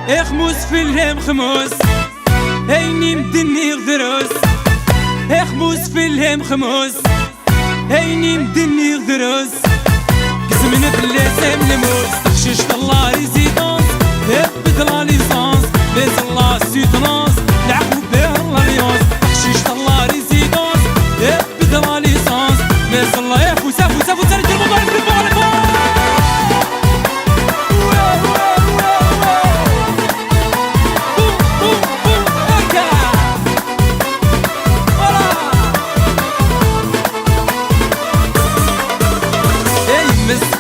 اخموس في الليم خموس هيني مدني غدروس اخموس في الليم خموس هيني مدني غدروس قسمنا في اللسان لموس تخشيش الله ريزيدونس هبت لا ليسانس ليس الله سيتونس العقل بيه الله ليونس تخشيش الله ريزيدونس هبت لا ليسانس ليس الله يفوس يفوس يفوس رجل الموضوع يفوس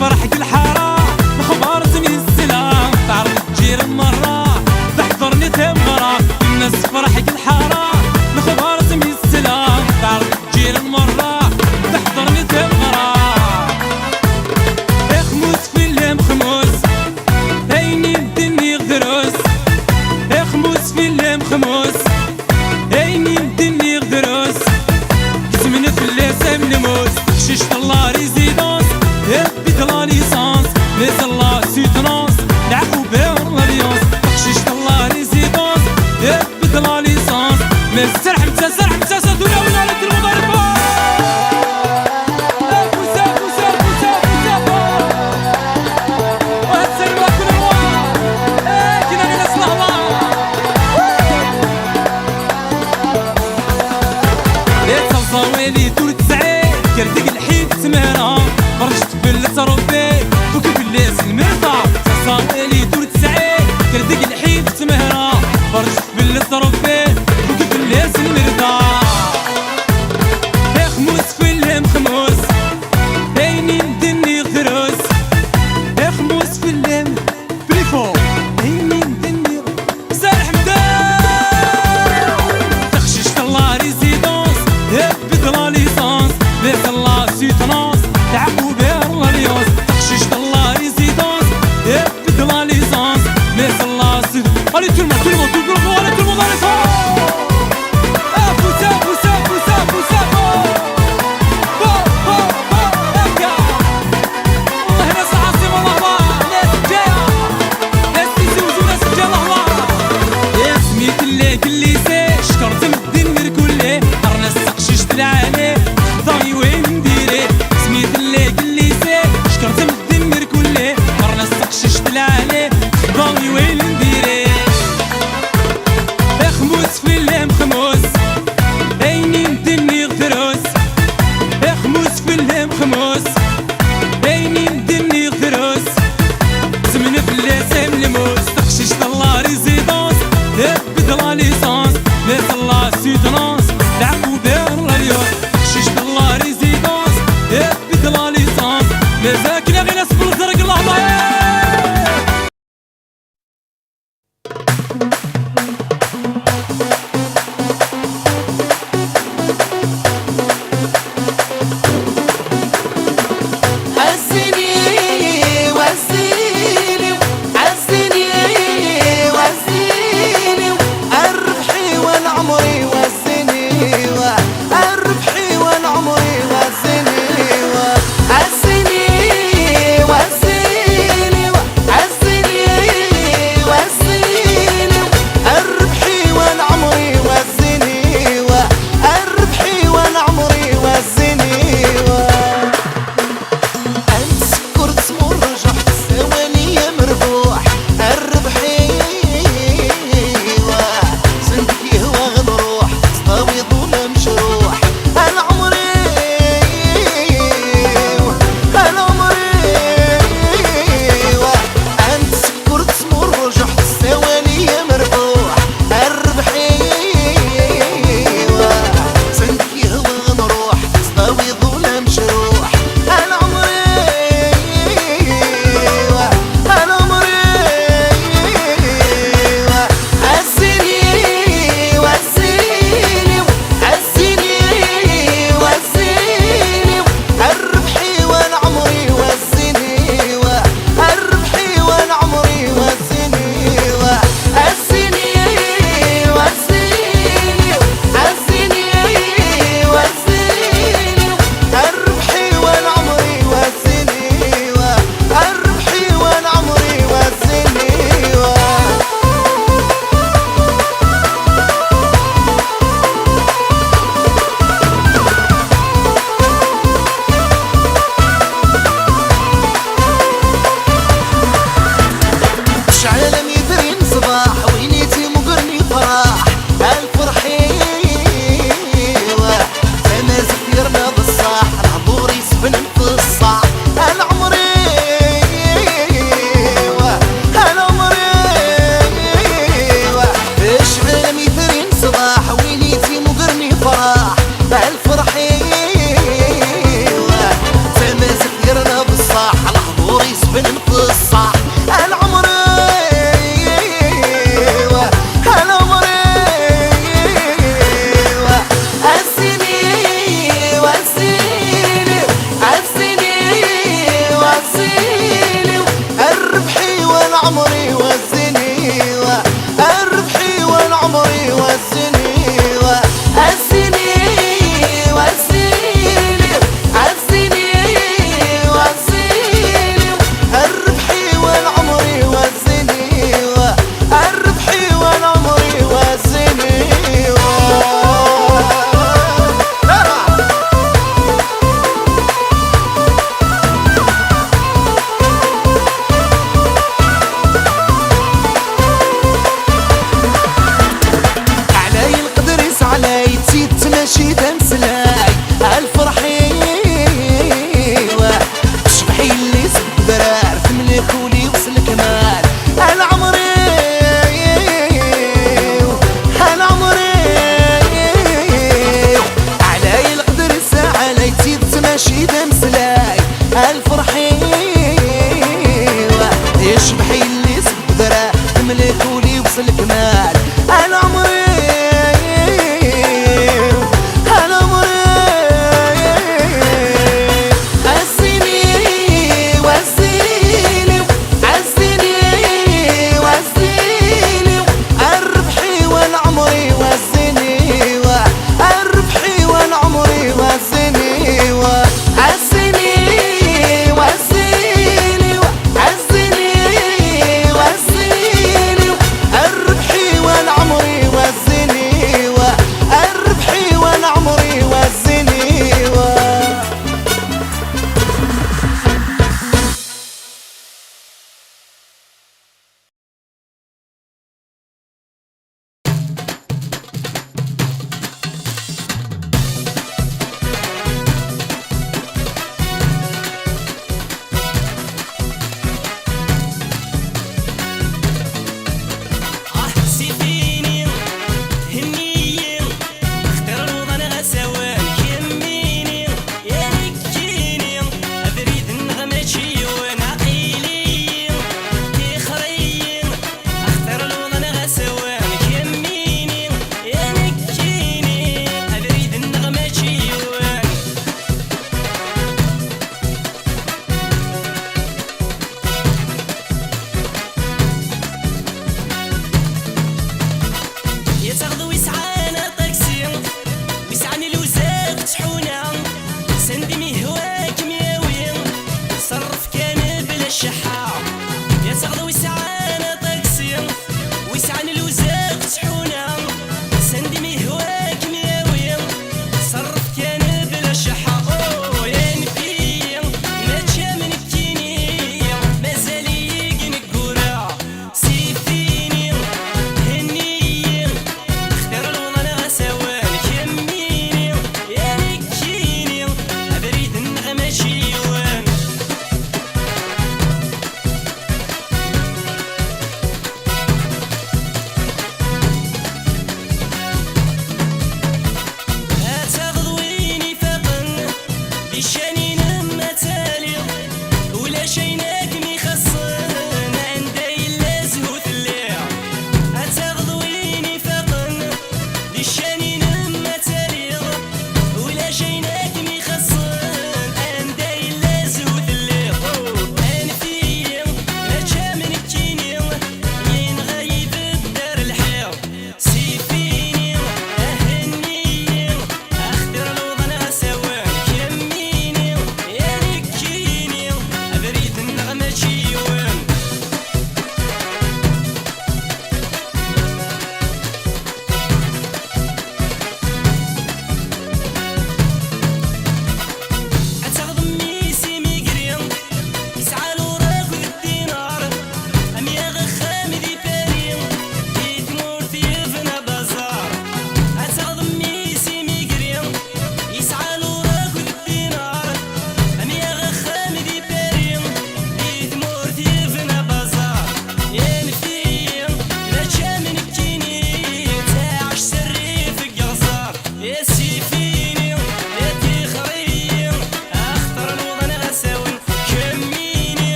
فرحك الحارة مخبار زمين السلام تعرف تجير المرة تحضرني تمغرة الناس فرحك الحارة مخبار زمين السلام تعرف تجير المرة تحضرني تمغرة اخموس في الليم خموس هيني مدني غدروس اخموس في الليم خموس هيني مدني غدروس قسمنا في اللسان نموس تخشيش الله ريزيدونس هبت لا ليسانس ليس الله سيتونس العقل بيه الله ليونس تخشيش الله ريزيدونس هبت لا ليسانس ليس سرح مسا سدونا ولا لك المضاربة فوسا فوسا فوسا فوسا وهالسلم لكل الروح كنا ناس لهلا يتصل ويلي دور تسعين كردق الحيد سميرة برشت بالتصرفي وكيف الليس المرضى صاويلي دور تسعين كردق الحيد سميرة برشت بالتصرفي وكيف الليس المرضى اخموس في الليم خموس هيني مدني غدروس اخموس في الليم بليفو هيني مدني سارح مدان تخشيش الله ريزيدونس هبت لا ليسانس ليس الله سيتونس تعبوا بيه الله ليونس تخشيش الله ريزيدونس هبت لا ليسانس ليس الله سيتونس allez tout le monde allez tout le monde allez tout le monde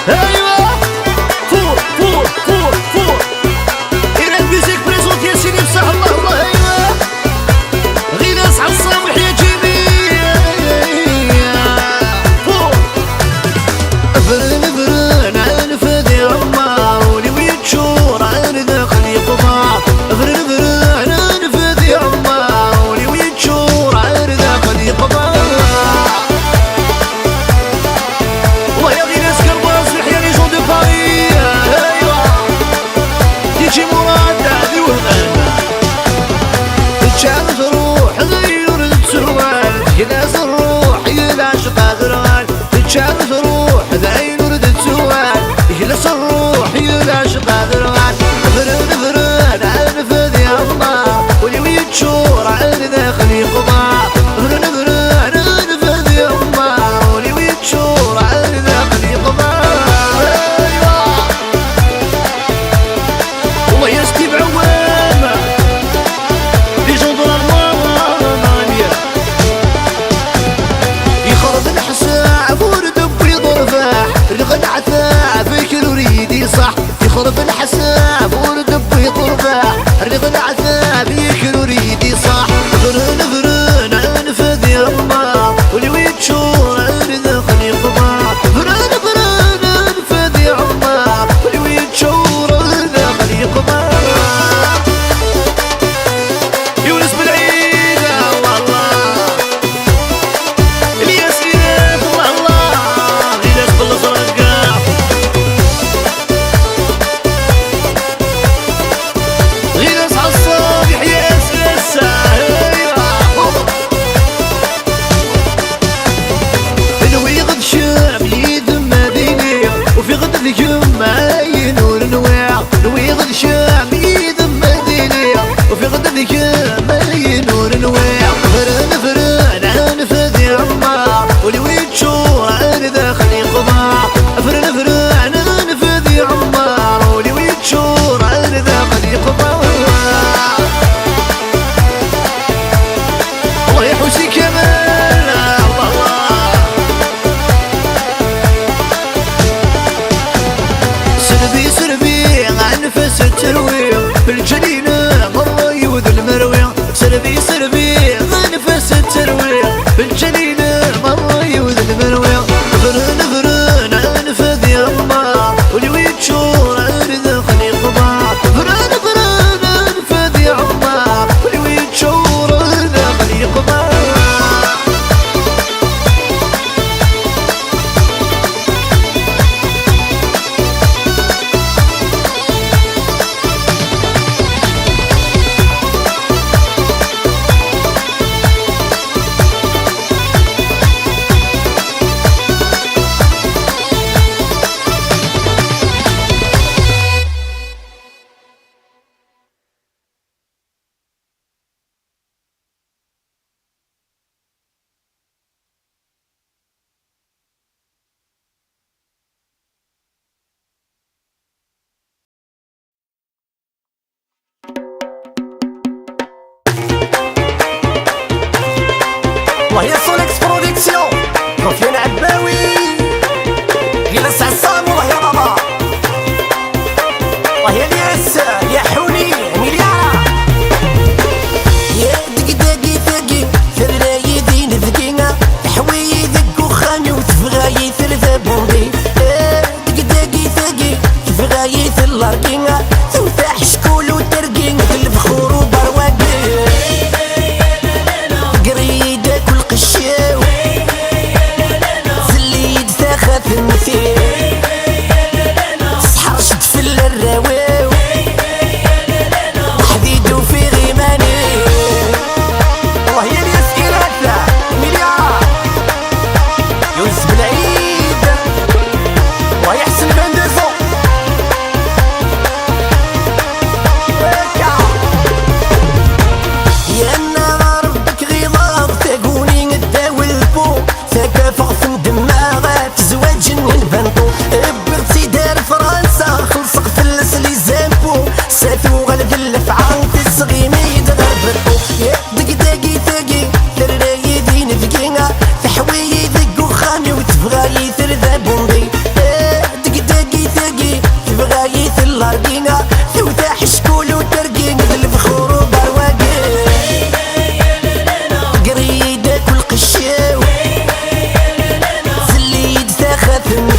ايوا فور فور فور فور الى الميوزيك بريزونت يا سيدي بصح الله الله ايوا غير ناس عصام وحياة جميل فور فرن فرن عنفذ يا عمار ولي ويتشور عن داخل يقطع فرن فرن عنفذ يا عمار ولي ويتشور عن داخل يقطع والله يا غير ناس كرباس لحيا لي جون دو باري ايوا تيجي مراد هذي وهنا تشعل روح غير السروال يناس الروح ينعشق غرال تشعل روح ذعين ورد السوال يجلس الروح ينعشق غرال فرن فرن عنفذ يا الله ولي ويتشور عن داخل يقضى فرن فرن عنفذ يا الله ولي ويتشور عن داخل يقضى ايوا والله يستي بعوام لي جندر المانيا يخرب الحساب ورد بيض رفاح رغد عثاف كل ريدي صح يخرب الحساب ورد بيض رفاح رغد عثاف كل ريدي صح فرن فرن عنفذ يا الله ولي ويتشور عن داخل يقضى فرن فرن عنفذ يا الله ولي ويتشور عن داخل يقضى يونس بالعيد والله الياس إياد والله الياس بالزرق الياس عالصاب يحيى اساسا نوي غد شاملي ذم ديني وفي غد ذيكم معاي نور نواع نوي غد شاملي ذم ديني وفي غد ذيكم معاي نور نواع فرن فرن عنفذ يا عمار ولي ويتشور عن داخل يقضى فرن فرن عنفذ يا عمار ولي ويتشور عن داخل يقضى الله يا حوسي كمان الله سربي سربي عنفس الترويع بالجنينة مرة يوذ المرويع سربي سربي عنفس الترويع بالجنينة مرة يوذ المرويع فرن فرن عنفذ يا الله ولي ويتشور عن داخل يقضى فرن فرن عنفذ يا الله ولي ويتشور عن داخل يقضى وهي سوليكس برودكسيون رفيان عباوي جلس عصام وهي بابا وهي الياس يا حوني مليارة يا دقداقي ثقي ثراي دين ذقينا حوي ذق وخاني وتفغاي ثلاثة بومبي دقداقي ثقي تفغاي ثلارقينا تنفح شكول وترقين الفخور وبرواقي قريدة كل قشاو زليد ثاخة في المثيل سحر شد في الراواو حديد وفي غيماني والله يا الياس إيراتنا مليار يونس بالعيد وهي حسن بندزو يا أنا ربك غيظاظ تقوني نداوي البو ثقافة في دماغه في زواج البنطو بغتي دار فرنسا خلصق في السلي زامبو سافو غلب الفعال في الصغيمي يدغربطو يا دقداقي ثقي تراي دين ذقينا تحوي ذق وخاني وتبغاي ثرذا بومبي دقداقي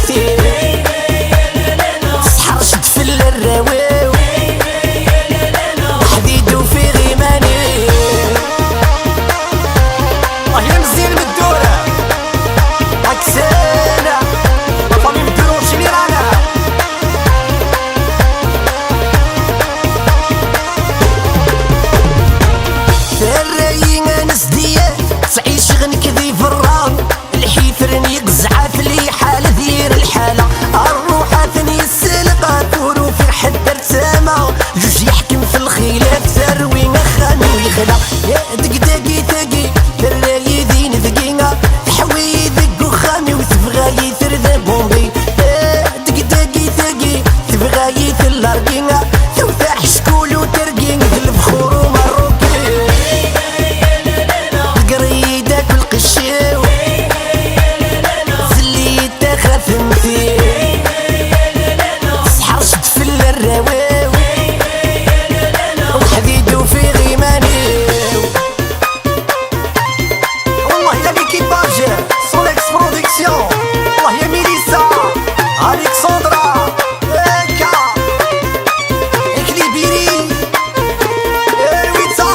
مثيل سحر شد في الراويو حديدو في غيماني الله يا مزيان بالدورة عكسانا فامي مدورو شني رانا الرايين انس ديال تعيش غنكذي في الرام الحيفرن يقزع في لي حال دير الحالة الروحة ثني السلقة ثورو في حد رسامة جوج يحكم في الخلاف ثروي خان ويخلع يا دقداقي تاقي الراي دين ذقينا تحوي ذق وخامي وتبغى يثر ذا بومبي دقداقي تاقي تبغى يثر الارقينا توفاح شكول وترقين ذي البخور ومروكي القريدة والقشاو زلي تخاف مثيل سحر شد في الراواو وحديدو في غيماني والله يا ليكيباج سوليكس برودكسيون والله يا ميليسا الكسندرا اكا اكليبيري الويتا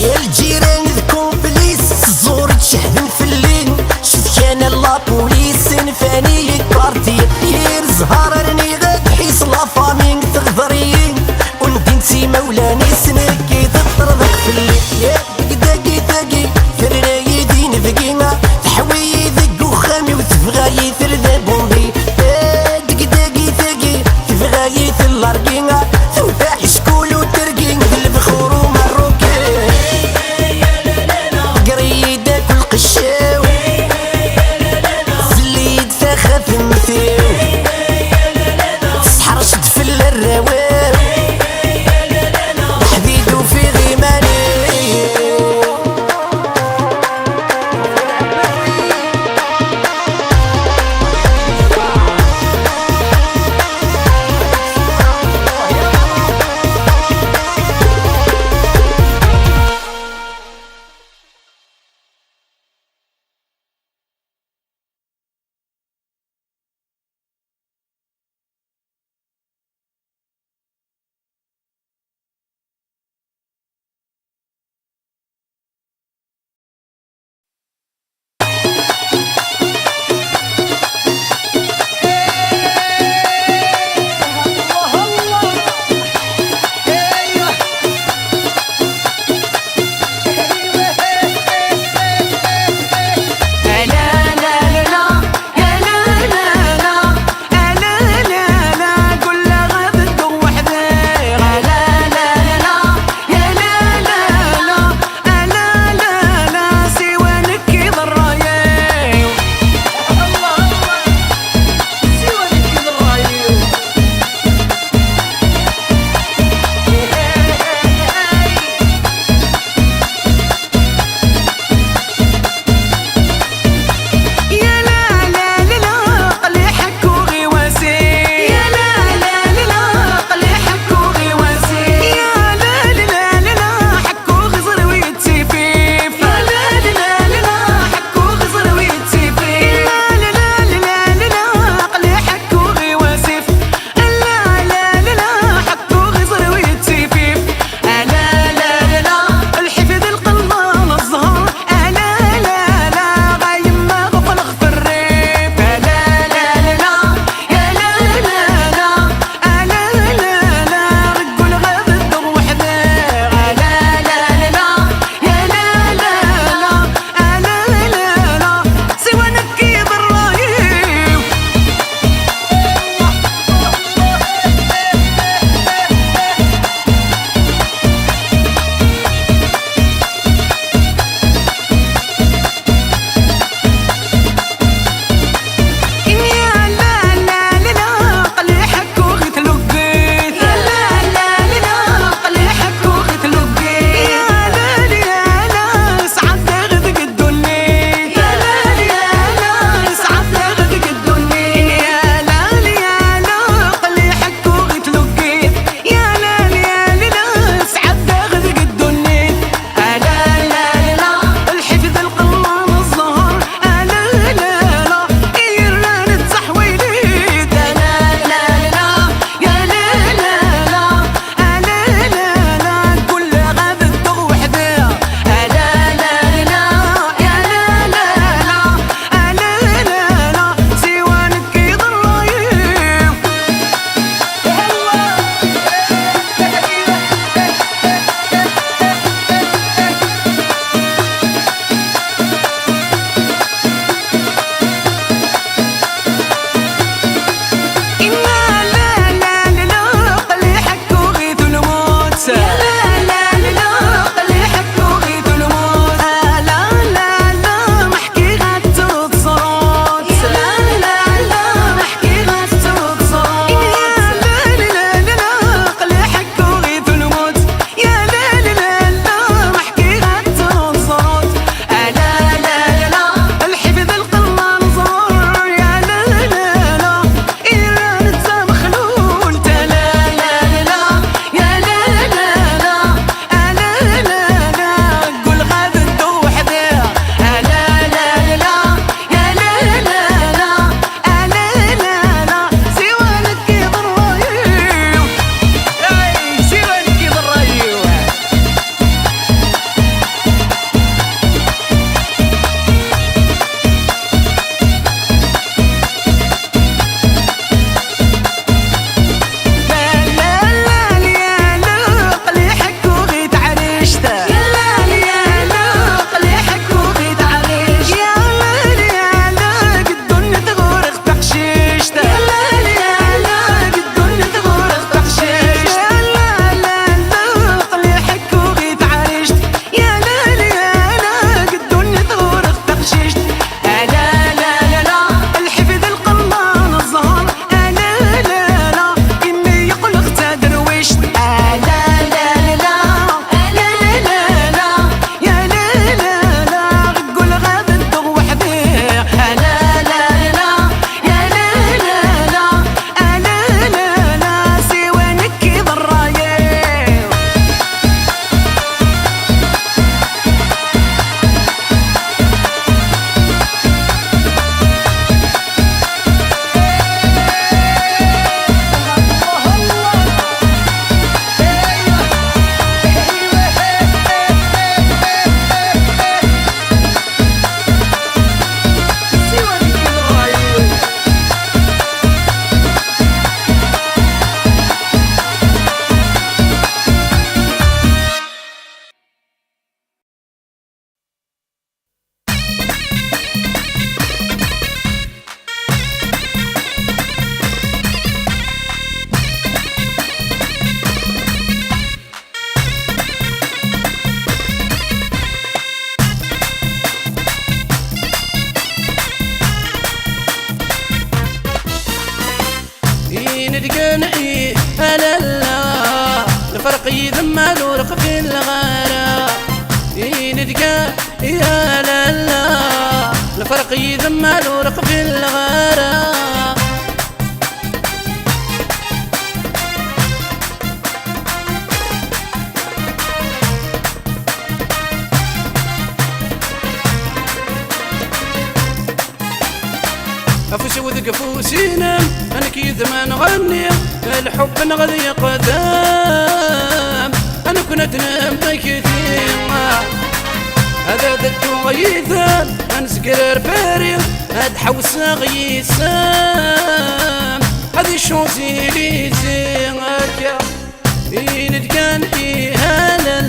يا الجيران الكومبليس الزور تشهدن في الليل شفت كان لابوليس نفاني كارتي يا الزهر راني غاد حيس لافامين تغدريين وندنتي مولاني سنكي تطردك في الليل يا دقداقي تاقي فرناي دين ذقينا تحوي ذق وخامي وتبغى يثر ذا بومبي دقداقي تاقي تبغى يثر الارقينا توفاح شكول وترقين ذي البخور ومروكي قريدك والقشاو زليد فخاف مثيل سحر شد في الراواو حديدو في غيماني يندقن لا لا الفرق يذمل ورق في الغارة يندقن لا لا الفرق يذمل ورق في الغارة أفوس وذق فوسينا أنا كيد ما نغني الحب نغذي قدام أنا كنت نام كثير هذا ذكو غيثان أنا سكرر فارغ هاد حوس غيسام هذي شوزي لي زيغاكا يندقان لا لا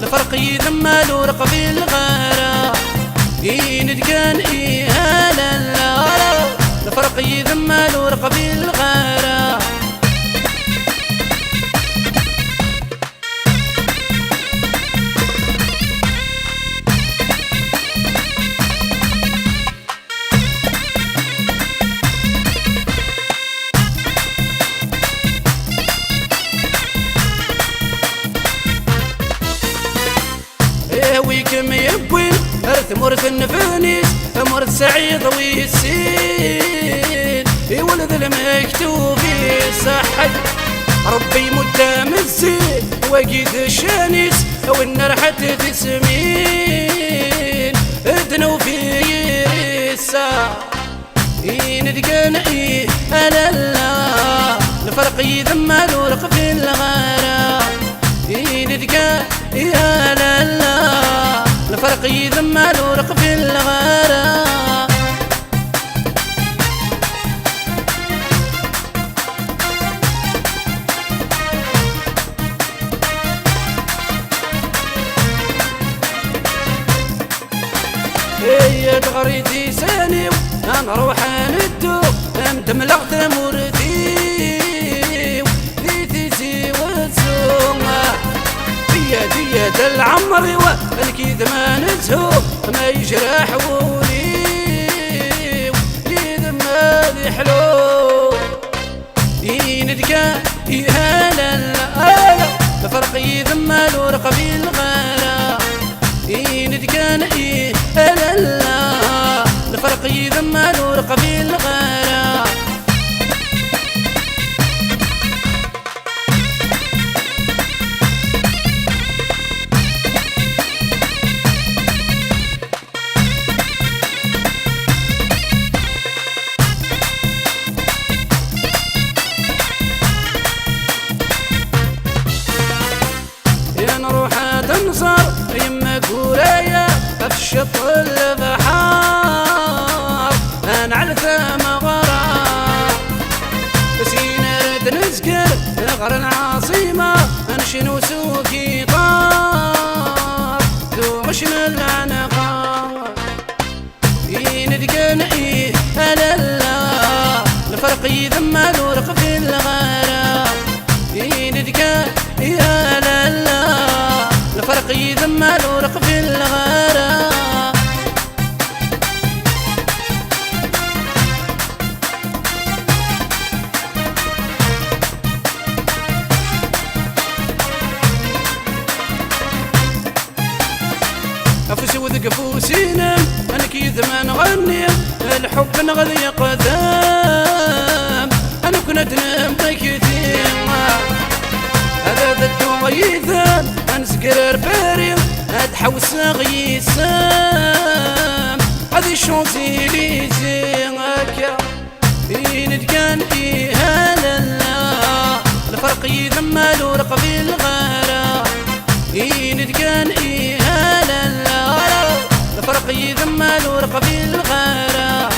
الفرق يذمل ورق في الغارة يندقان لا لا الفرق يذمل ورق في الغارة ويكم يبوي ارث مرث النفانيس مرث سعيد ويسين يولد المكتوب صحي ربي مدام الزين وقيد الشانيس والنرحة تسمين ادنو في الساعة يندقن لا لا الفرق يذمل ورق في الغارة يندقن لا لا الفرق يذمل ورق في الغارة هي تغريتي ساني انا روح ندو انت ملغت مرتي ذيتي سي والسومه دية العمر والكيد ما نزهو ما يجرح ولي إذا ما ذي حلو يندقى لا لا الفرق يذمل ورق في الغارة يندقى لا لا الفرق يذمل ورق في الغارة تنصر يما قولايا افشط البحار انا على ثم غرام سينا رد نسكر غر العاصمة انشنو سوكي طار ذو غشن العنقار يندقن لا لا الفرق يذمل ورق في الغارة يندقن لا لا الفرق يذمل ورق في الغارة أفوس وذق فوسينا أنا كيد ما نغني الحب نغذي قدام أنا كنت نام كثير هذا ذكو غيثان انسكرر فارغ هاد حوس غيسام هذي شوزي لي زيغاكا يندقان لا لا الفرق يذمل ورق في الغارة يندقان لا لا الفرق يذمل ورق في الغارة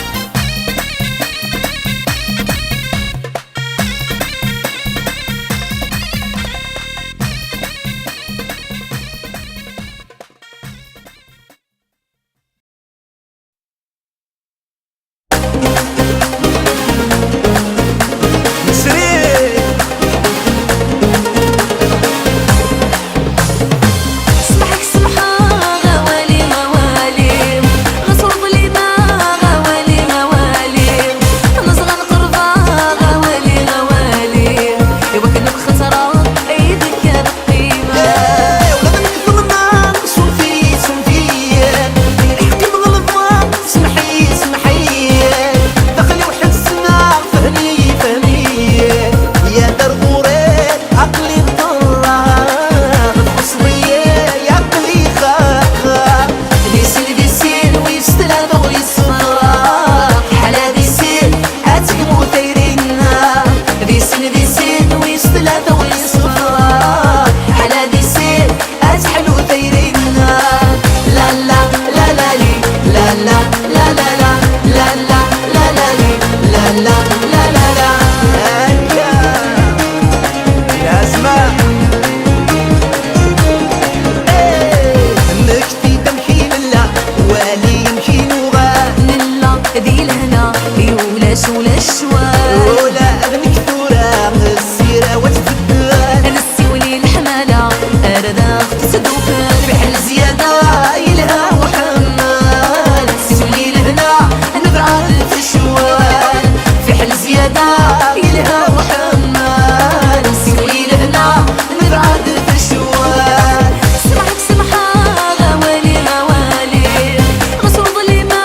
ولا الشوال ولا أغني كثورة السيرة وتفدان نسيولي الحمالة أردا تدوكل في حل زيادة يلها وحمال نسيولي الهنا نبعد في الشوال في حل زيادة يلها وحمال نسيولي الهنا نبعد في الشوال سمحك سمحة غوالي غوالي غسول ظليمة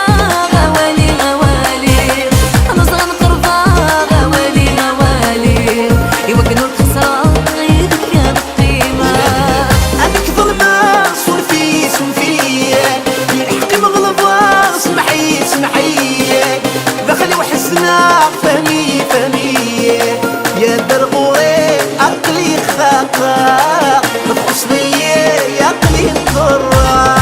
غوالي غوالي أنا صغن قربة غوالي غوالي يوقنوا الخسارة غيرك يا القيمة أنك ظلمة صنفي صنفي الحق مغلبة سمحي سمحي دخلي وحسنا فهمي فهمي يا درغوري عقلي خاقا مفقوس بيا يا عقلي انضرا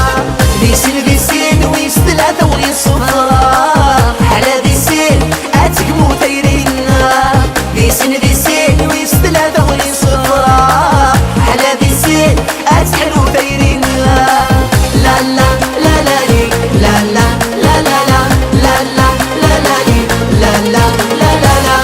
ديسين ويستلاتة ويصفرا على ديسين أتكمو تيرينا ديسين ويستلاتة ويصفرا على ديسين أتحلو تيرينا لا لا لا لا لي لا لا لا لا لا لا لا لا لا لي لا لا لا لا لا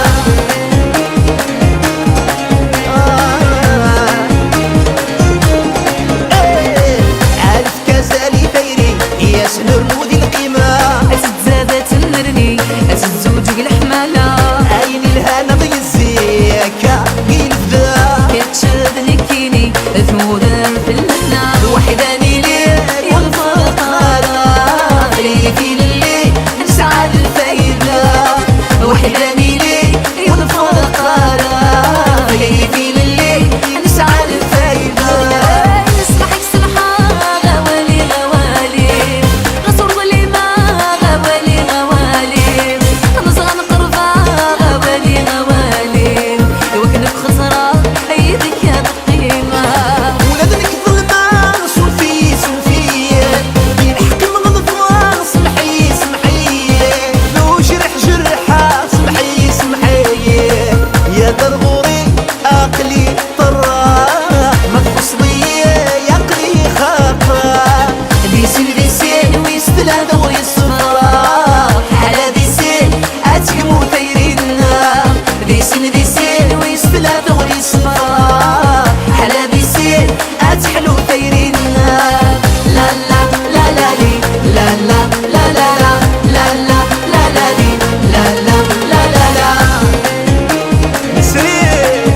عارف كازالي تيري يا سنور مودي القيمة أزد زادت النرني أزد زوجك الحمالة عيني الهنا ضي الزيكا قيل بدا يتشد لكيني ثمودر في اللنا وحداني ليه يغفر قرار في اللي نسعى الفايدة وحداني ليه يغفر قرار في اللي نسعى الفايدة نسمحك سمحة غوالي غوالي غسول ظليمة غوالي غوالي أنا صغن قربة غوالي غوالي يوكلك خسرة أيدك يا القيمة ولادك ظلمة صنفي صنفي الحق مغلطة سمحي سمحي لو جرح جرحة سمحي سمحي يا درغوري عقلي طرا مفقوس بيا يا عقلي خاطرة ديسين ويستلهى ويصفرا على ديسين أتكمو تيرينا ديسين ويستلهى ويصفرا على ديسين أتحلو تيرينا لا لا لا لا لي لا لا لا لا لا لا لا لا لا لي لا لا لا لا لا نسرين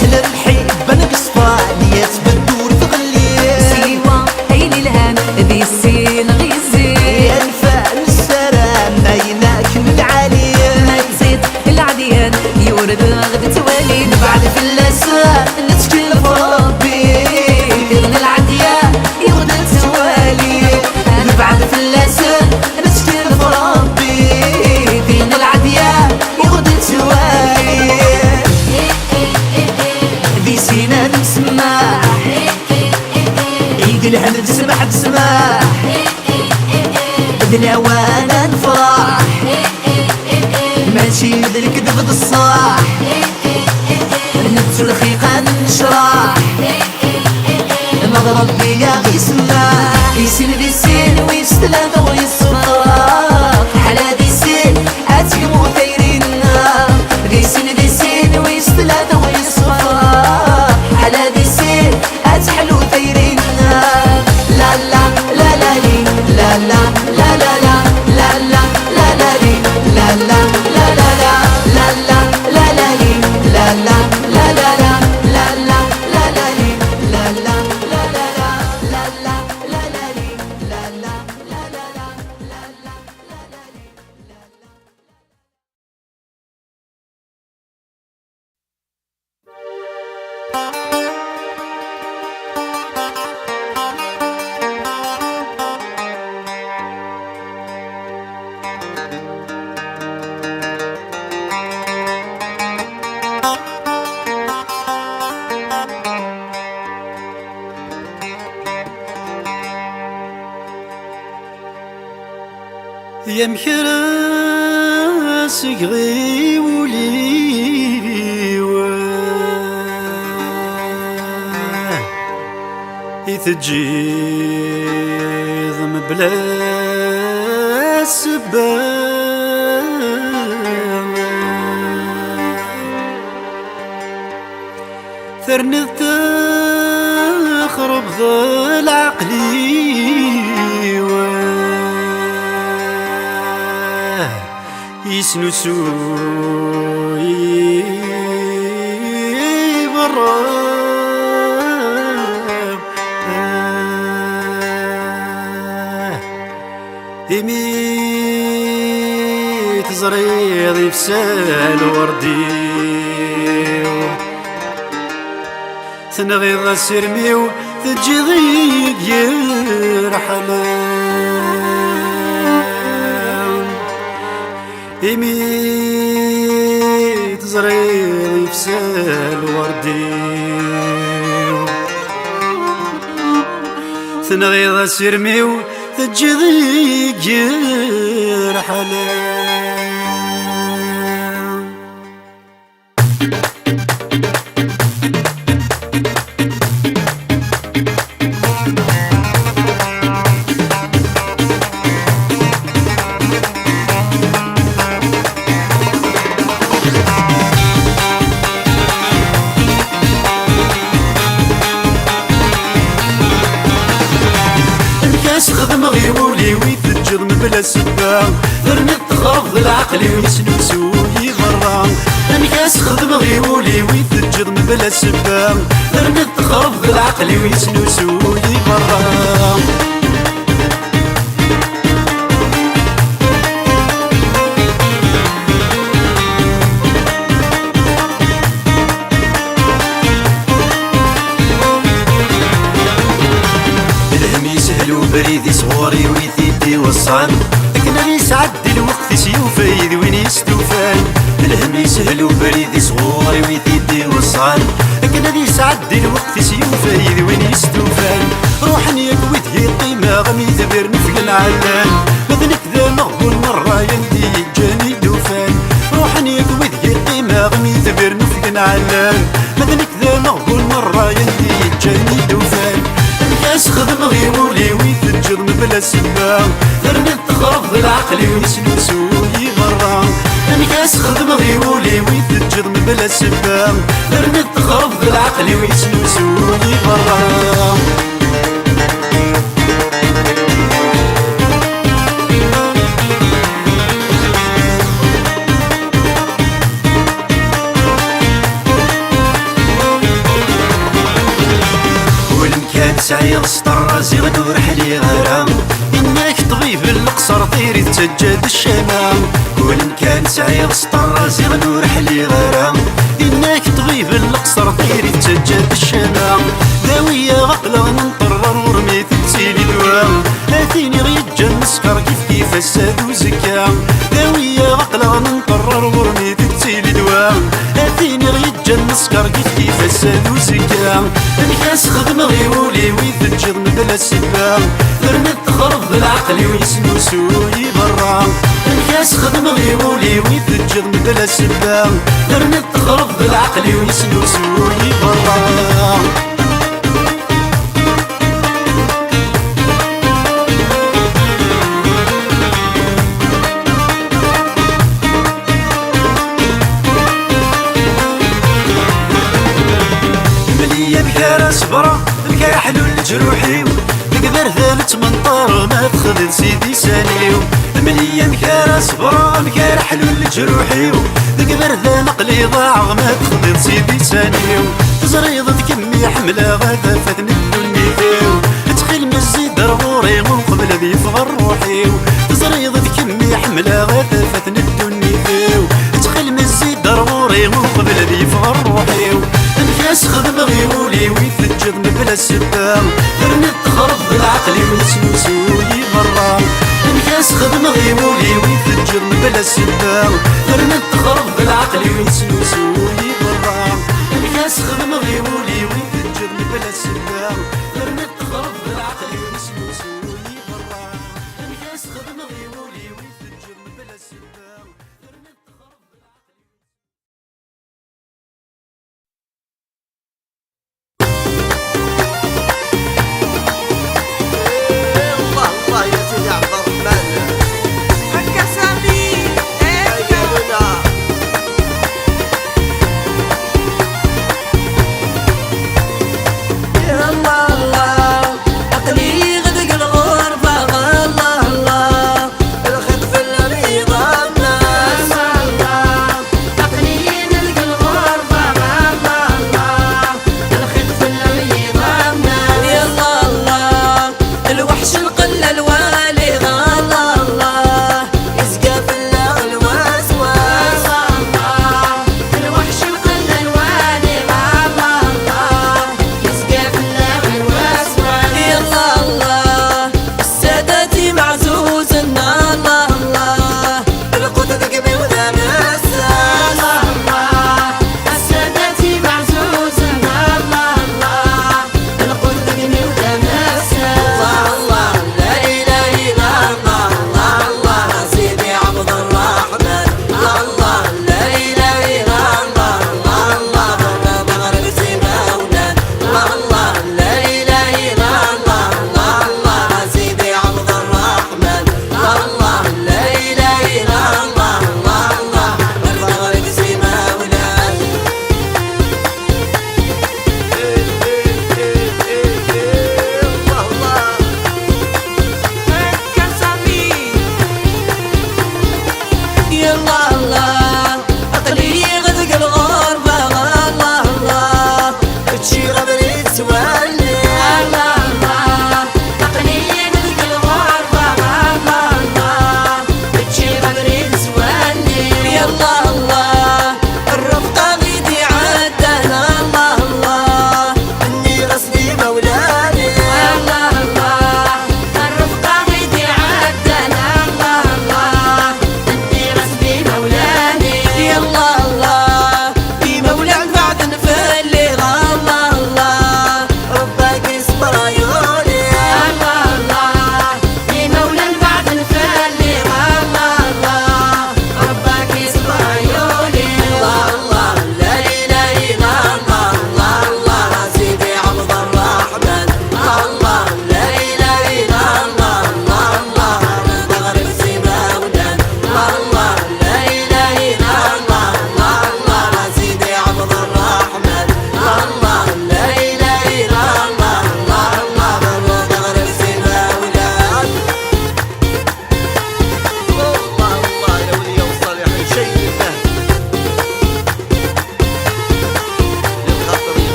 كلام حيبة نقصفى نيات بدور تغلي سيوا هيلي الهان ذي السين غيزي يا نفع السلام عيناك من العالي ما تزيد العديان يورد غد توالي بعد في اللسان نتكلف ربي غيرنا العديان يغدى توالي بعد في اللسان نتكلف ربي غيرنا العديان يغدى توالي ذي سينا نسمع عيد الهنا تسمح تسمع دلاوانا نفرح ماشي الكذب الصاح نبت الخيقة نشرح مغرب بيا يسمع ديسين ويستلهى ويصفرا على ديسين أتكمو تيرينا ديسين ويستلهى ويصفرا على ديسين أتحلو تيرينا لا لا لا لا لي لا لا لا لا لا لا لا لا لا لي لا لا لا لا لا لا لا لا لا لي لا لا لا لا لا لا لا لا لا لي لا لا لا لا لا لا لا لا لا لي لا لا لا لا لا لا لا لا لي يا مكراس غي ولي يتجيض تخدم بلا سباب ثرني تخرب ذا العقلي يسنسوي براب يميت زريض يفسال وردي تنغيض السرميو تجي ضيق يرحلام يميت زريض يفسال وردي تنغيض السرميو تجي ضيق يرحلام خدم غيولي ويتجرم بلا سباب ثرني تخاف العقل ويسنوسوي برا انكاس خدم غيولي ويتجرم بلا سباب ثرني تخاف العقل ويسنوسوي برا بريدي صغوري ويثيدي وصان لكن يسعد الوقت سيوفايد وين يستوفان الهم يسهل وبريدي صغوري ويثيدي وصان لكن يسعد الوقت سيوفايد وين يستوفان روحني يكويت هي قيمة غمي ذبر نفق العلان مثلك ذا مغبون مرة يندي جاني دوفان روحني يكويت هي قيمة غمي ذبر نفق العلان مثلك ذا مغبون مرة يندي جاني دوفان الناس خدم غيولي ويتجرم بلا سباب ثرني تخرب العقل ويسنوسوي برا الناس خدم غيولي ويتجرم بلا سباب ثرني تخرب العقل ويسنوسوي برا سعير سطر زيغ نور حلي غرام إنك طبيب القصر طيري تسجد الشمام وإن كان سعير سطر زيغ نور حلي غرام إنك طبيب القصر طيري تسجد الشمام ذاوية غقلة ننطرر ورميت تسيلي دوام هاتيني غيجا نسكر كيف الساد وزكا ذاوية غقلة ننطرر ورميت تسيلي دوام هاتيني غيجا نسكر كيف الساد وزكا الناس خدم غيولي ويتجرم بلا سباب ثرني تخرب العقل ويسنوسوي برا الناس خدم غيولي ويتجرم بلا سباب ثرني تخرب العقل ويسنوسوي برا صبرا بكا حلو الجروحي نقدر ثالث منطار ما تخذ سيدي سانيو مليا بكا صبرا بكا حلو الجروحي نقدر ذا نقلي ضاع ما تخذ سيدي سانيو زريضة كمي حملة غادا فاتن الدنيا فيو تخيل مزيد رغوري من قبل ذي فغر روحي زريضة كمي حملة غادا فاتن الدنيا فيو تخيل مزيد رغوري من قبل ذي فغر روحي الناس خدم غيولي ويتجرم بلا سباب ثرني تخرب العقل ويسنوسوي برا الناس خدم غيولي ويتجرم بلا سباب ثرني تخرب العقل ويسنوسوي برا الناس خدم غيولي ويتجرم بلا سباب ثرني تخرب العقل ويسنوسوي برا الناس خدم غيولي ويتجرم بلا سباب ثرني تخرب الله الله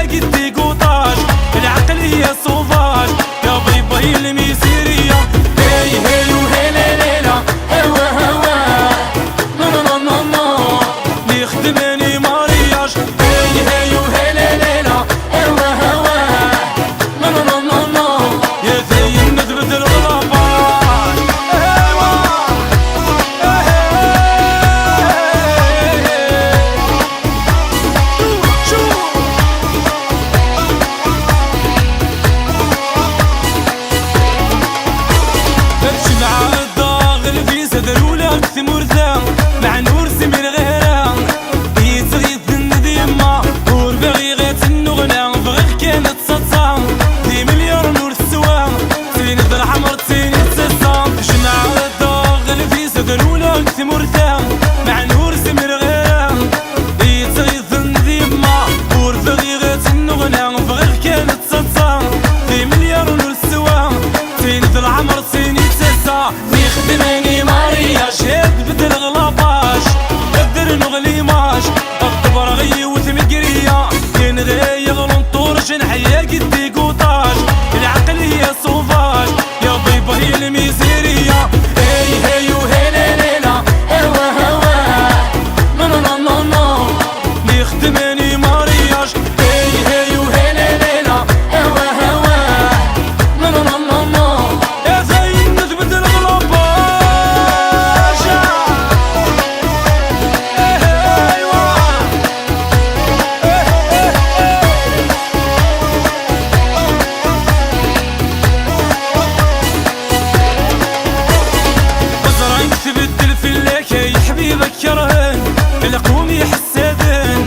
قدي قوطاج العقلية صوفاج يا بيبي الميسيرية هي هي وهي ليلة هوا هوا نو نو نو نو اللي خدمني مارياج هي هي وهي ليلة هوا هوا نو نو نو نو يا زين نذبت الغرباج ايوا مع الضاغل في صدر ولا ثمور ذا مع نور سمير غيرها يتغيث النديمة نور بغي غيت النغنى بغيك كانت صدصة دي مليار نور السوا سين ذا الحمر سين تسا جمع الضاغل في صدر ولا ثمور ذا مع نور سمير غيرها يتغيث النديمة نور بغي غيت النغنى بغيك كانت صدصة دي مليار نور السوا سين ذا الحمر سين يخدمني ماريا شاد بدل غلاباش قدر نغلي ماش الطبر غي وثمقرية ينغي يغلنطور جنحية قدي قوطاش العقلية صوفاج يا بيبي الميزيرية هي هي وهي ليلة هوا هوا نو نو نو نو نو يخدمني مارياش هي هي وهي ليلة هوا هوا نو نو نو نو نو يا زين نثبت حبيبك كرهن القوم يحسدن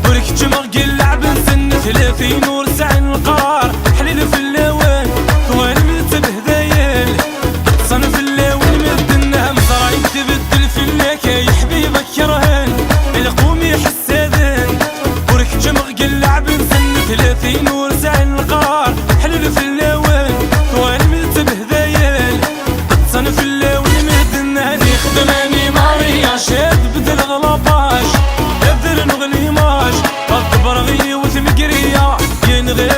ورك جمرق اللعب نسن 30 ورسعن القرار حليل في اللون وين ملتبه ذايل صنف اللون مدنه مزراين تبدل في الليكي حبيبك كرهن القوم يحسدن ورك جمرق اللعب نسن 30 ورسعن القرار حليل في اللون وين ملتبه ذايل صنف اللون مدنه يخدمني ماريا شاد بدل غلاباش قدر نغلي ماش الطبر غي وثمقرية ينغي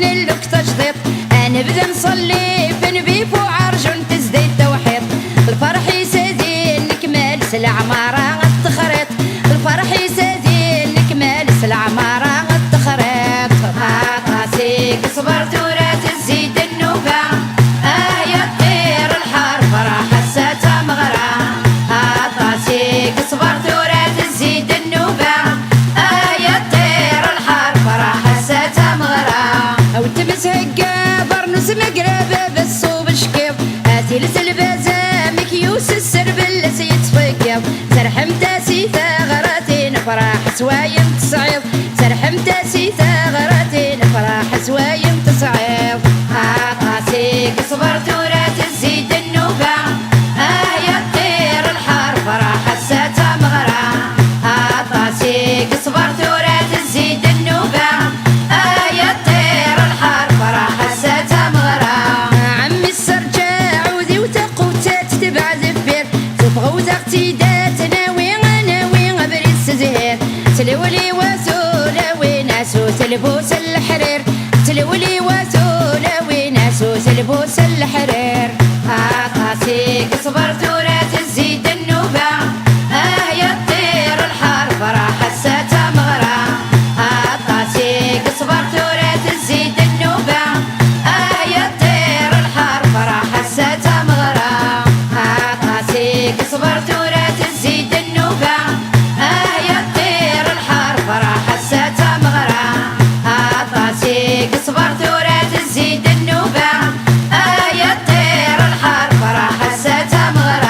نلوك تجديد نبدا نصلي في نبي فوق عرجون تزديد توحيد الفرح يسادي نكمل العمارة التخريط الفرح يسادي نكمل العمارة التخريط راسيك صبرت ولا تزيد النوبة يا طير الحار فرح حساتها مغرى راسيك صبرت ولا تزيد النوبة يا طير الحار فرح حساتها مغرى او تمس هكا برنوس مقربة بالصوب شكيب تيلس البازامك يوس السربل سيتفقب سرحم تاسي ثغراتين فرح سوايم تصعيد سرحم تاسي ثغراتين فرح سوايم تصعيد راسيك صبرت ولا تزيد النوبة يا طير الحار فرح حساتها مغرى راسيك صبرت ولا تزيد النوبة يا طير الحار فرح حساتها مغرى عمي السرجة عودي وتقوتات تبع زفير تبغى وتقتيدات ناوي بريد زهير تلولي واسولا ويناسو تلبوس الحرير تلولي واسولا ويناسو تلبوس الحرير راسيك صبرت ولا تزيد النوبة يا طير الحار فرح حساتها مغرى راسيك صبرت ولا تزيد النوبة يا طير الحار فرح حساتها مغرى راسيك صبرت ولا تزيد النوبة يا طير الحار فرح حساتها مغرى راسيك صبرت ولا تزيد النوبة يا طير الحار فرح حساتها مغرى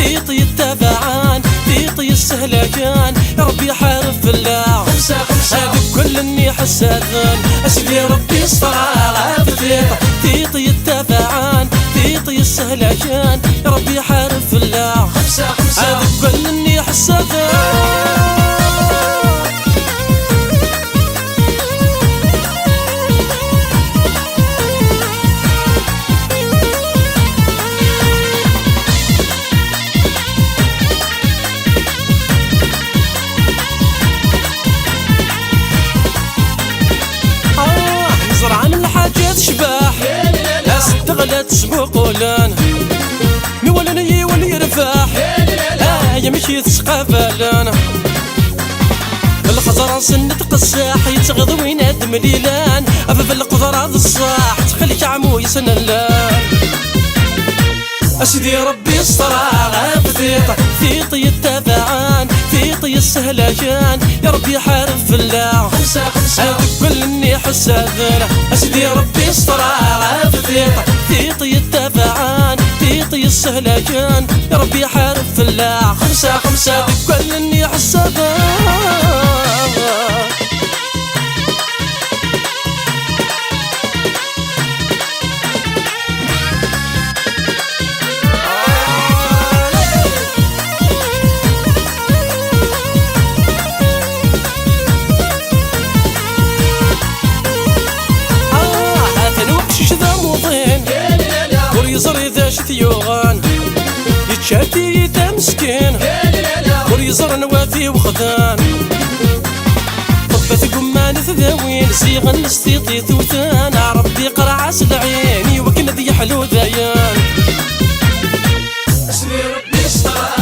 تيطي التابعان تيطي السهلكان يا ربي حارب في الله خمسة خمسة كل اني حسادن اسيدي ربي يسترها بثيطة تيطي التابعان تيطي السهلكان يا ربي حارب في الله خمسة خمسة كل اني حسادن زرعان الحاجات شباح ناس تغلت تسبق ولان مولاني يولي يرفاح يا مشي تسقابلان الخزران سنة قساح يتغض وينادم ليلان أفف القدرة الصاح تخليك عمو يسنلان أسيدي ربي يسترها بثيطة ثيطي التابعان ثيطي السهلكان يا ربي حارب في الله خمسة خمسة كل اني حسادن أسيدي ربي يسترها بثيطة ثيطي التابعان ثيطي السهلكان يا ربي حارب في الله خمسة خمسة كل اني حسادن وريزر إذا شتيوغان يتشاتي إذا مسكين وريزر نوافي وخذان طبت قمان ثذاوين صيغا نستيطي ثوثان ربي قرع العين وكنا ذي حلو ذايان اسمي ربي يسترها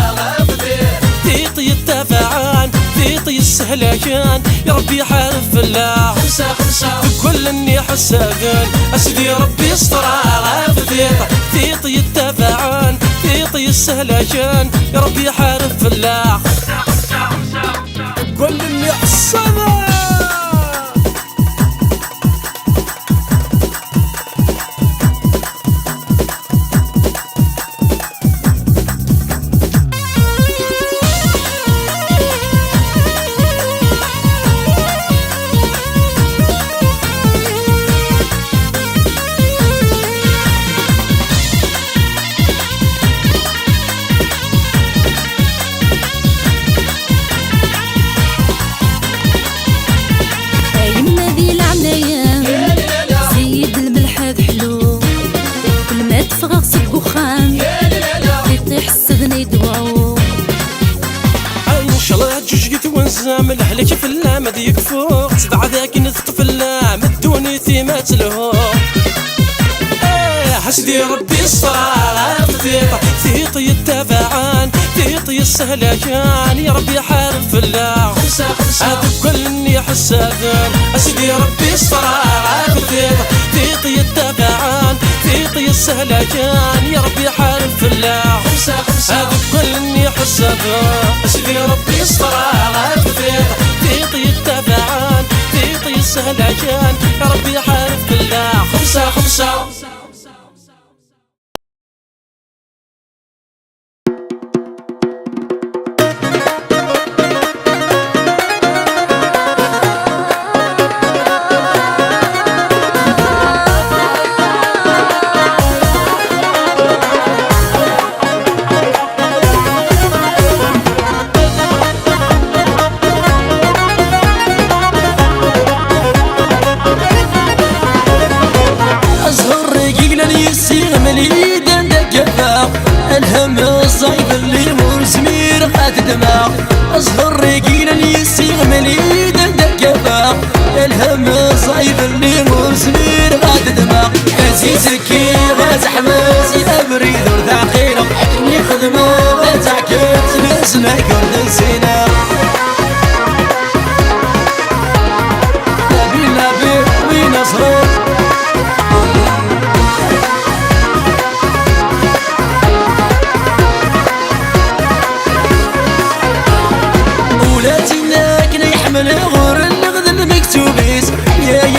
تيطي التافعان تيطي السهلكان يا ربي حارب في الله خمسة خمسة كل اني حسادن اسيدي ربي يسترها بثيطة تيطي التافعان تيطي السهلكان يا ربي حارب في الله كل اني حسادن من أهلك في اللام ذي يكفوق تدعى ذاك نثق في اللام الدوني ثيمات له حسدي ربي يسترها بثيطة ثيطي التابعان ثيطي السهلكان يا ربي حارب في الله خمسة خمسة هذا كل اني حسادن حسدي ربي يسترها بثيطة ثيطي التابعان ثيطي السهلكان يا ربي حارب في الله خمسة خمسة هذا كل اني حسادن حسدي ربي يسترها بثيطة ثيطي التابعان ثيطي السهلكان يا ربي حارب في الله خمسة خمسة الهم الصيف اللي مرسمير قاد دماغ أصغر رجيل يسيغ ملي دندك كفاق الهم الصيف اللي مرسمير قاد دماغ عزيزك غاز حماس أبريد ورثاقينا حكني خدمة بتعكت نسمع كرد السينا نبي نبي وين صغير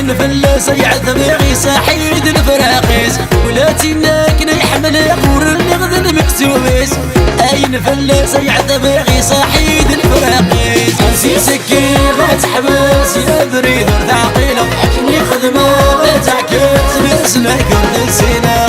ينفلس يعذب يغيس حيد الفراقيس ولاتي ناكنا يحمل غور النغذ المكتوبيس أين فلس يعذب غي صحيد الفراقيس سيسكي غتحبس يا بريد ثقيلة كني خدمة غتعكس باسمك كرد السينا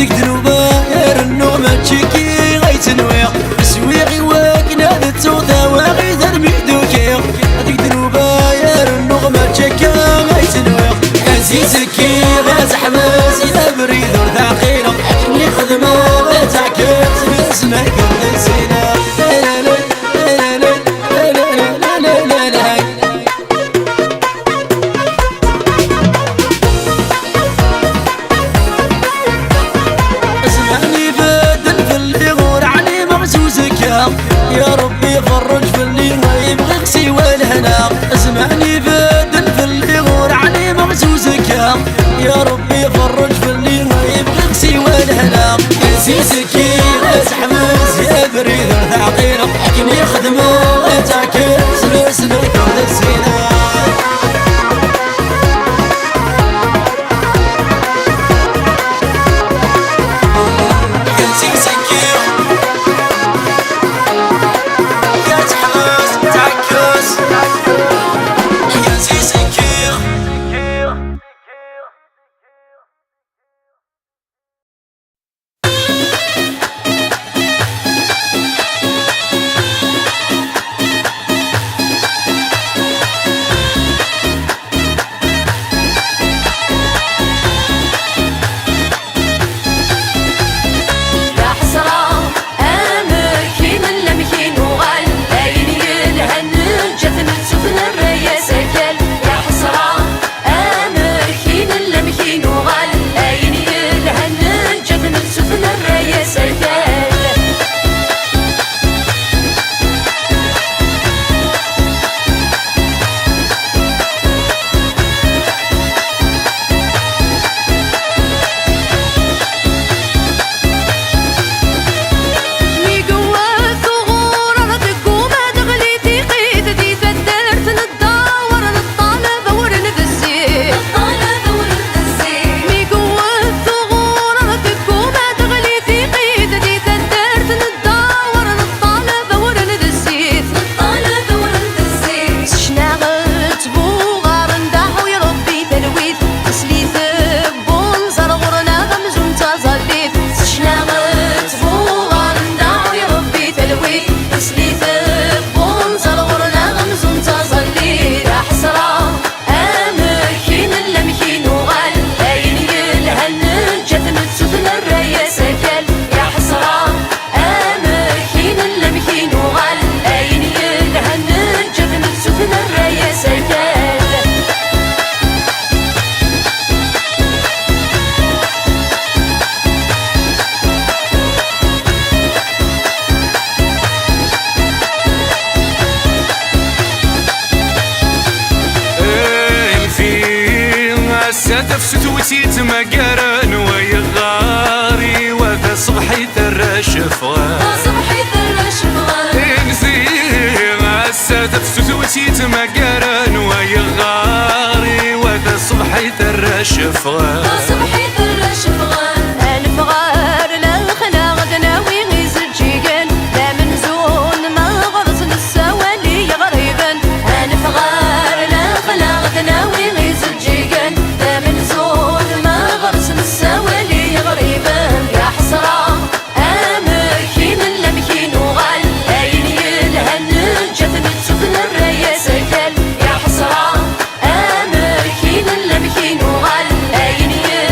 هذيك دنوباير النومة تشيكي غيتنويق سويقي واكنا ذاتوثا وغيثر ميدوكيق هذيك دنوباير النومة تشيكي غيتنويق كنسيسكي غاز حماس إذا بريد ورثاقينا كني خدمة غتعكس باسمك ونسينا يا ربي فرج في اللي ما يبغيك سوى الهنا اسمعني بدل في اللي غور علي مغزوزك يا ربي فرج في اللي ما يبغيك سوى الهنا نسيسكي غاز حماس يا بريد ثقيلة كني خدمة غتعكس باسمك ونسينا تفسد وسيت مقارن ويغاري وذا صبحي ثرى شفغان صبحي ثرى شفغان انزي غاسة تفسد وسيت مقارن ويغاري وذا صبحي ثرى شفغان صبحي ثرى شفغان الفغار لا خلا غدنا ويغيز الجيجان لا منزون ما غرز للسوالي غريبا الفغار لا خلا غدنا ويغيز الجيجان السوالي غريبا يا حسرة أمكين لمكين وغال أين يلهن جثن تسفن الريا سكال يا حسرة أمكين لمكين وغال أين يلهن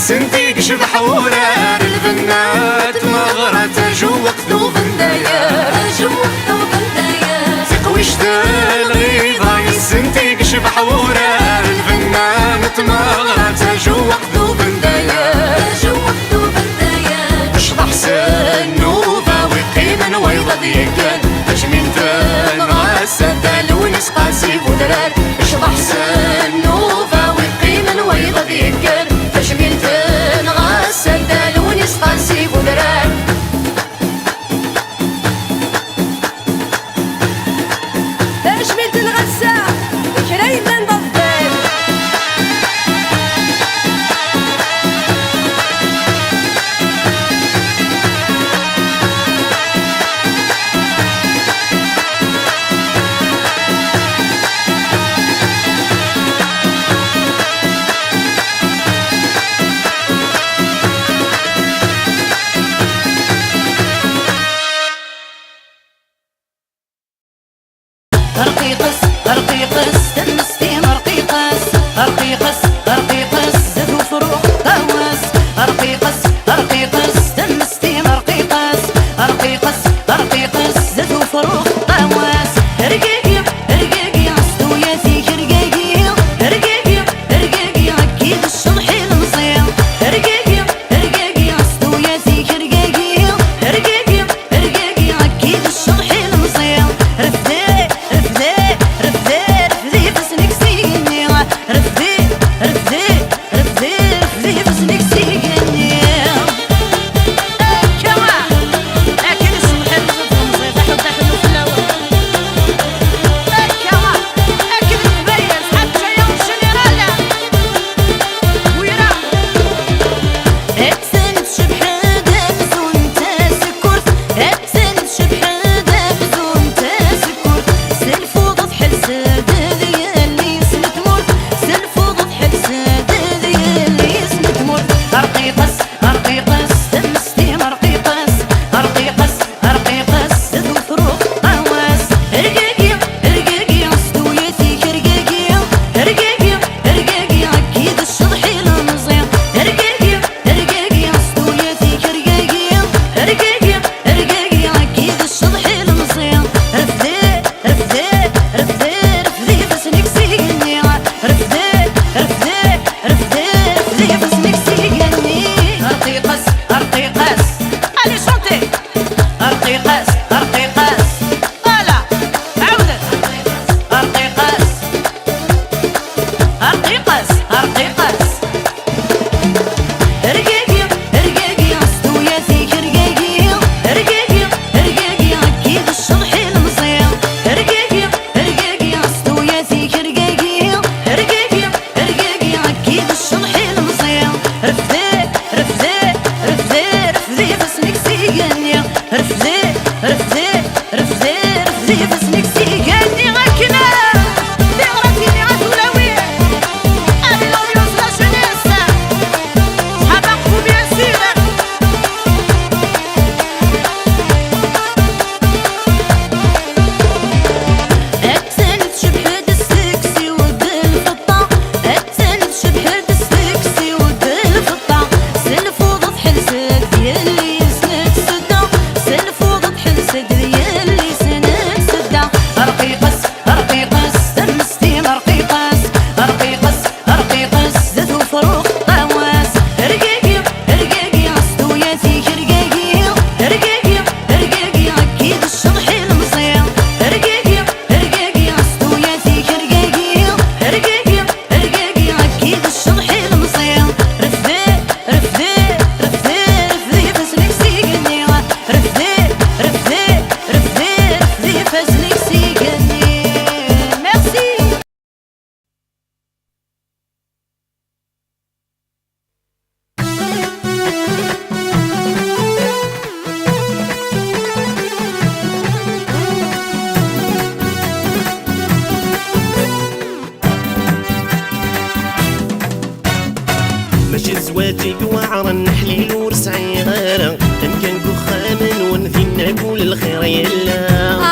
السنتيك شبح ورار البنات مغرات جوق ذوب الدايا تقويش الغيظة السنتيك شبح ورار البنات مغرات جوق ذوب الدايا اشطح حسن نوفا وقيما ويضا ديكان تجميل تان غاسة لونس قاسي بودرار اشطح حسن نوفا وقيما ويضا ديكان تجميل تان غاسة لونس قاسي بودرار تجميل الغسة كريم من ضفان رقيقس تنستين رقيقس زدو فروق قواس رقيقس تنستين رقيقس زدو فروق قواس رقيقي عستو ياسيك رقيقي عكيد الشرحي المصير رقيقي عستو ياسيك رقيقي عكيد الشرحي المصير رفدي بسنك سيجني رفدي بسنك سيجني كما لكن الصبح الزفون زي دخل في الأول كما أكل مبين حتى يوم شنيرالا ويرا أتسند شبح دابزون تاسكرت أتسند شبح دابزون تاسكرت سلفوض في حلسة ديالي سنتمر سلفوض في حلسة ديالي سنتمر رقيقس تمستيم رقيقس زدو فروق قواس رقيقي عستو ياسيك رقيقي عكيد الشرحي المزير رقيقي عستو ياسيك رقيقي عكيد الشرحي المزير رفدي بسنك سيجني رفدي بسنك سيجني رقيقس علي شنطي رقيقس قالا عودة رقيقس رقيقي عستو ياسيك رقيقي عكيد الشرحي المصير رقيقي عستو ياسيك رقيقي عكيد الشرحي المصير رفدي بسنك سيجني رفدي بسنك سيجني غاكنا ديغراتيني غاتولاوي أبي لوريوس لا جونيس صحابكم بيان سير أتسند شبح السكسي والدلفطة أتسند شبح السكسي والدلفطة سلفوض في حلسة ديالي سنك سدة سلفوض في حلسة ديالي سنك سدة رقيقس تمستيم رقيقس زدو فروق قواس رقيقي عستو ياسيك رقيقي عكيد الشرحي المصير رقيقي عستو ياسيك رقيقي عكيد الشرحي المصير رفدي بسنك سيجني رفدي بسنك سيجني ميرسي ماشي زواجي وعر النحليل ورسعيرة إن كان كخامن ونثينا كل الخير يلا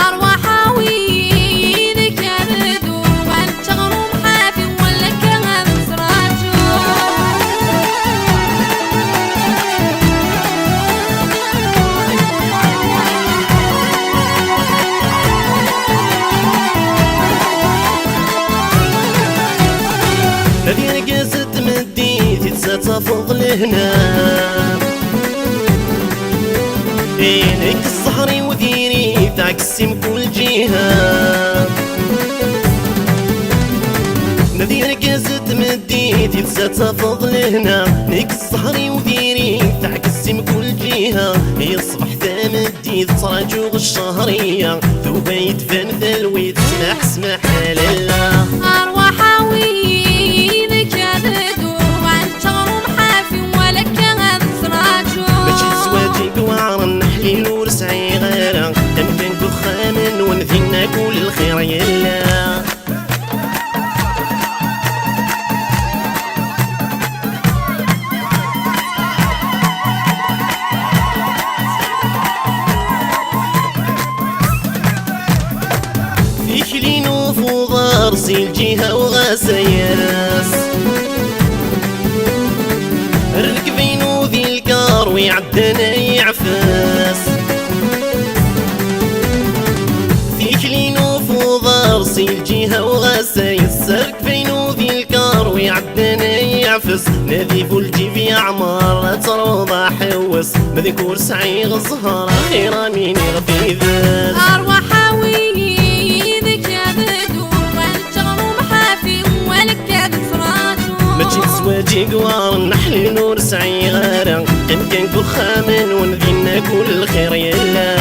أرواحاوي كردو وانتغرو محافي ولا كان زراجو تفض لهنا عينيك الزهري وديري تعكسي من كل جهة نذيرك زدت مديت يتسى تفض لهنا نيك الزهري وديري تعكسي من كل جهة هي الصبح تمديت تراجوغ الشهرية ثوبا يدفن ذلويت سمح حلالا أرواح وينك هذدو عن شغل محافي ولا كان سراجو ماشي زواجي قوار النحلي ورسعي غيره تمكن كخامن ونذينا كل الخير يلا يكلينو فوضى رسي الجهة وغسياس ركبينو ذي الكار ويعدنا يعفاس يكلينو فوضى رسي الجهة وغسياس ركبينو ذي الكار ويعدنا يعفس نادي فولجي في عمار تروضى حوس مذكور سعي غزهر خيرا مين يغفي ذات أرواح زواجي قوار النحل نور سعي غارة إن كان كل خامن ونذينا كل خير يلا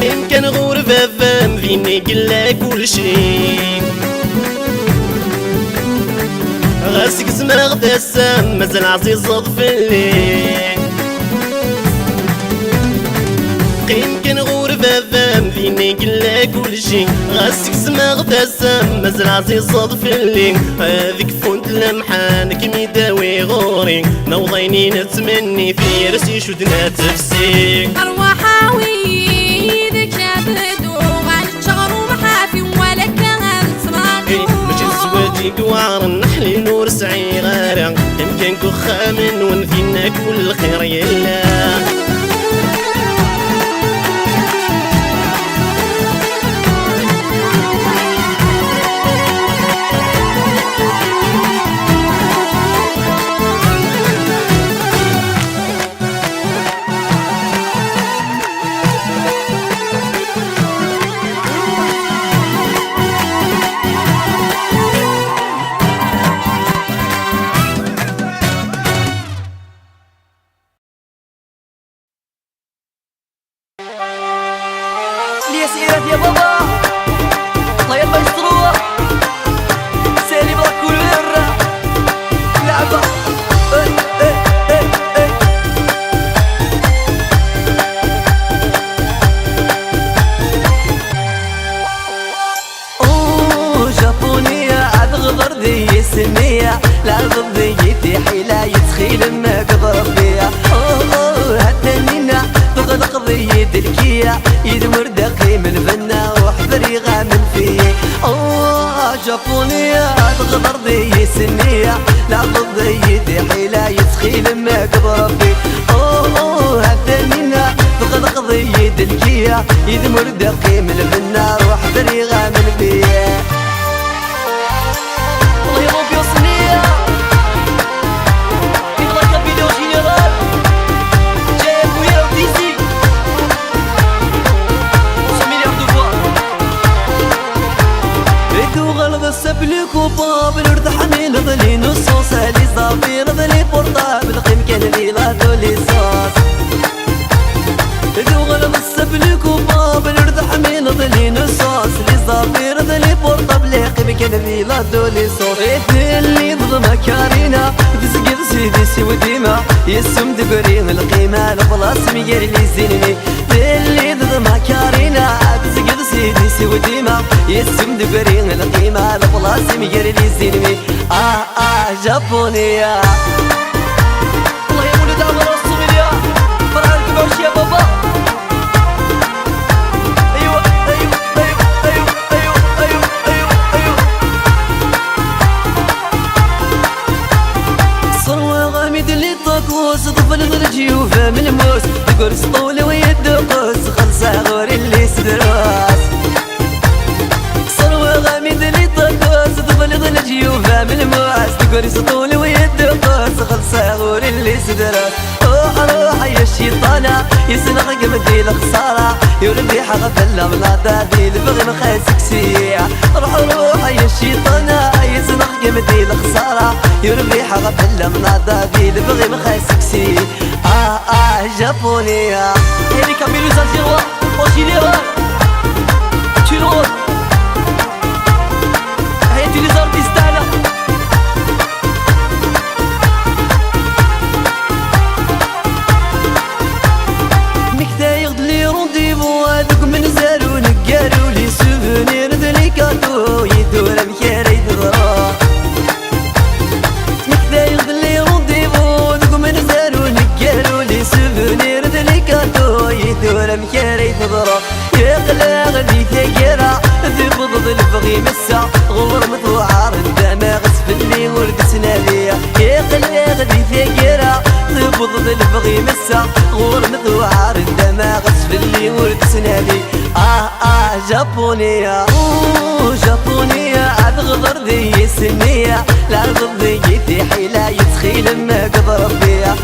إن كان غربة فام ذيني قلا كل شي غاسك زماغ دسام مازال عزيز صدف الليل قيم كان غربة فام ذيني قلا كل شي غاسك زماغ دسام مازال عزيز صدف الليل هذيك فونت لمحانك ميداوي غوري نوضيني نتمني في رسي شدنا تفسير أرواح ويدك يبدو عن شغل محافي ولا كان سراجو زواجي قوار النحل نور سعي غارة يمكن كخامن ونذينا كل خير يلا سيرات يا بابا الله يلا يستروها سالي بلا كل مرة لعبة اوه جابونية عاد غدر ذي سمية لا ضد ذي حيلة يتخيل ما قدر بيا اوه هتنينا تغلق ذي الكيا يدمر دقي من فنا وحذري غامن فيه اوه جابونية تغدر ذي سنية لا ضد ذي حيلة يتخيل ما قدر بيه اوه هتنينا تغلق ذي الكيا يدمر دقي من فنا وحذري غامن فيه الله يرب يوصنية يغلق فيديو جينيرال جايب ويا وديسي السبلك وباب الارتحني لظلي نصوص لي صافي لظلي بورطابل قيم كان لي لا دولي صوص غلب السبلك وباب الارتحني لظلي نصوص لي صافي لظلي بورطابل قيم كان لي لا دولي صوص اللي ضد مكارينا تسقط سيدي سوى ديما يسم دبري القيمة البلاص ميجر لي زيني اللي ضد مكارينا تسقط سيدي سوى ديما يسم دبري القيمة البلاص ميجر لي زيني جابونية الله يا مولد عمر الصومالية فرع الكباش يا بابا ايوه ايوه ايوه ايوه ايوه ايوه ايوه ايوه صروا غامد اللي طاقوس تفلض الجيوف من الموس تقرص طول ويدقص خلصة غور اللي سدراس صروة غامض اللي تقص تفلض الجيوف من الموس تقرص طول ويدقص خلصة غور اللي سدراس روح يا الشيطانة يسنغ قمدي الخسارة يولدي حغف اللملاطة دي البغي مخاسك سيع روح يا الشيطانة يسنغ قمدي الخسارة يولدي حغف اللملاطة دي البغي مخاسك سيع جابونية هيري كاميلو زازيروا وشيليرا تشيلور هيتي لي زارتيستانا هذوك من زارو نقارو لي سوفونير دلي كاتو يدور مكاري تضرا نكدا يغلي رونديفو هذوك من زارو نقارو لي سوفونير دلي كاتو يدور مكاري تضرا يقلا غدي ثقيرا ذي بضض البغي مسا غور مطوعار الدماغ سفلي ورد سناليا يقلا غدي ثقيرا ذي بضض البغي مسا غور مطوعار الدماغ سفلي ورد سنالي جابونية جابونية عاد غدر ذي سنية لا ضد ذي حيلة يتخيل ما قدر بيا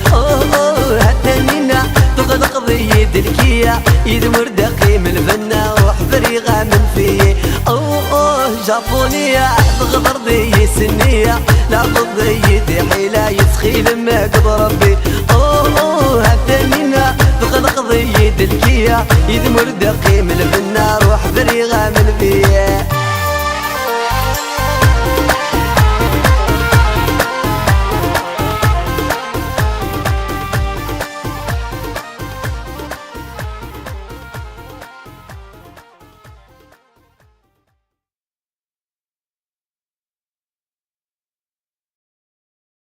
هتنينا تغلق ذي دلكية يدمر دقيم الفنا وحبري غامن فيه جابونية عاد غدر ذي سنية لا ضد ذي حيلة يتخيل ما قدر بيا هتنينا تغلق ذي دلكية يدمر دقيم الفنا وحبري غامن فيه